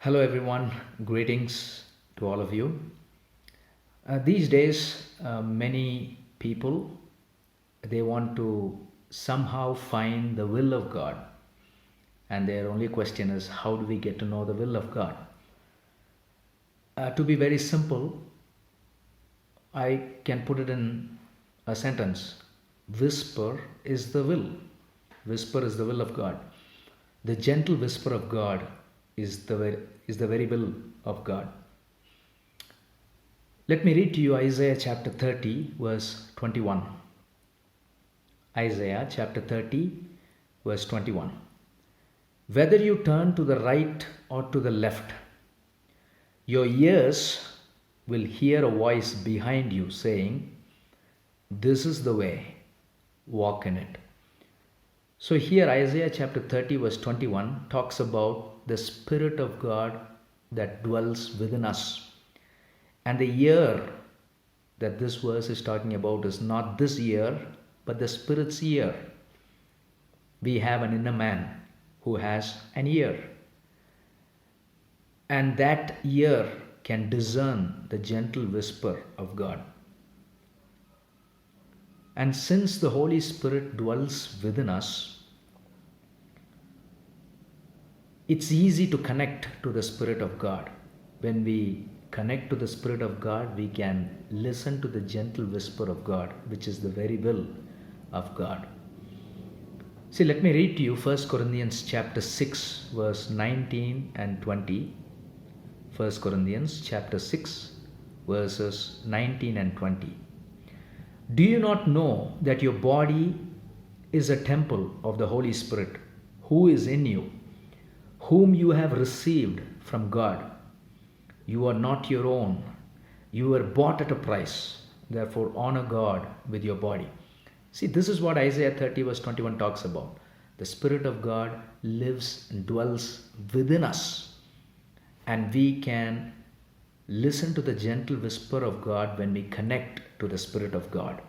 Hello, everyone. Greetings to all of you. These days, many people they want to somehow find the will of God, and their only question is, how do we get to know the will of God? To be very simple, I can put it in a sentence: Whisper is the will. Whisper is the will of God. The gentle whisper of God is the very will of God. Let me read to you Isaiah chapter 30, verse 21. Isaiah chapter 30, verse 21. Whether you turn to the right or to the left, your ears will hear a voice behind you saying, "This is the way, walk in it." So here Isaiah chapter 30, verse 21 talks about the Spirit of God that dwells within us. And the ear that this verse is talking about is not this ear, but the Spirit's ear. We have an inner man who has an ear. And that ear can discern the gentle whisper of God. And since the Holy Spirit dwells within us, it's easy to connect to the Spirit of God. When we connect to the Spirit of God, we can listen to the gentle whisper of God, which is the very will of God. See, let me read to you 1 Corinthians chapter 6, verse 19 and 20. 1 Corinthians chapter 6, verses 19 and 20. Do you not know that your body is a temple of the Holy Spirit, who is in you, whom you have received from God? You are not your own. You were bought at a price. Therefore, honor God with your body. See, this is what Isaiah 30, verse 21 talks about. The Spirit of God lives and dwells within us, and we can listen to the gentle whisper of God when we connect to the Spirit of God.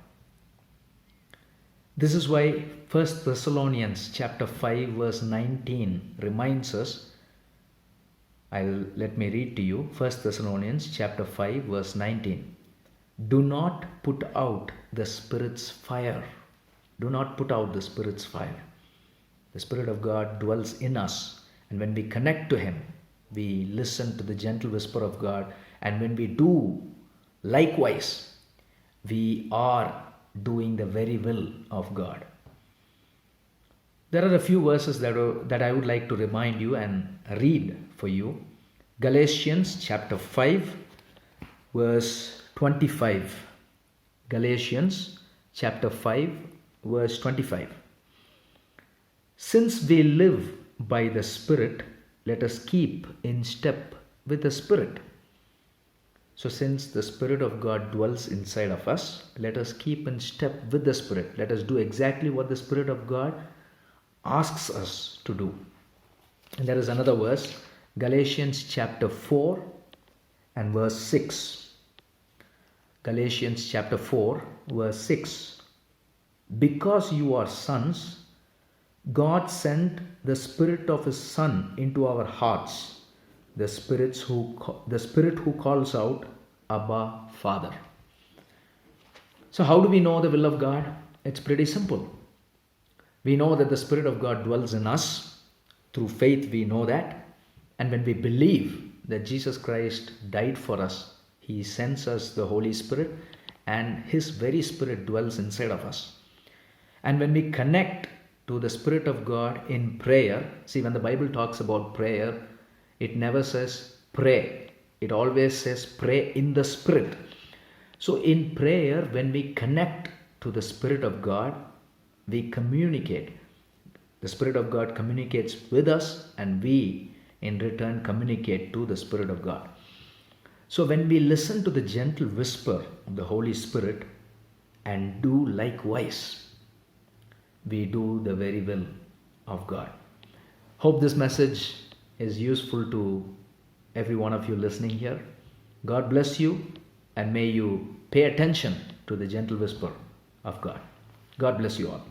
This is why 1 Thessalonians chapter 5, verse 19 reminds us. Let me read to you 1 Thessalonians chapter 5, verse 19. Do not put out the Spirit's fire. Do not put out the Spirit's fire. The Spirit of God dwells in us, and when we connect to Him, we listen to the gentle whisper of God, and when we do likewise, we are doing the very will of God. There are a few verses that I would like to remind you and read for you. Galatians chapter 5, verse 25. Galatians chapter 5, verse 25. Since we live by the Spirit, let us keep in step with the Spirit. So since the Spirit of God dwells inside of us, let us keep in step with the Spirit. Let us do exactly what the Spirit of God asks us to do. And there is another verse, Galatians chapter 4 and verse 6. Galatians chapter 4, verse 6. Because you are sons, God sent the Spirit of His Son into our hearts, the Spirit who calls out, Abba, Father. So how do we know the will of God? It's pretty simple. We know that the Spirit of God dwells in us. Through faith we know that. And when we believe that Jesus Christ died for us, He sends us the Holy Spirit, and His very Spirit dwells inside of us. And when we connect to the Spirit of God in prayer, see, when the Bible talks about prayer, it never says pray. It always says pray in the Spirit. So in prayer, when we connect to the Spirit of God, we communicate. The Spirit of God communicates with us, and we in return communicate to the Spirit of God. So when we listen to the gentle whisper of the Holy Spirit and do likewise, we do the very will of God. Hope this message is useful to every one of you listening here. God bless you, and may you pay attention to the gentle whisper of God. God bless you all.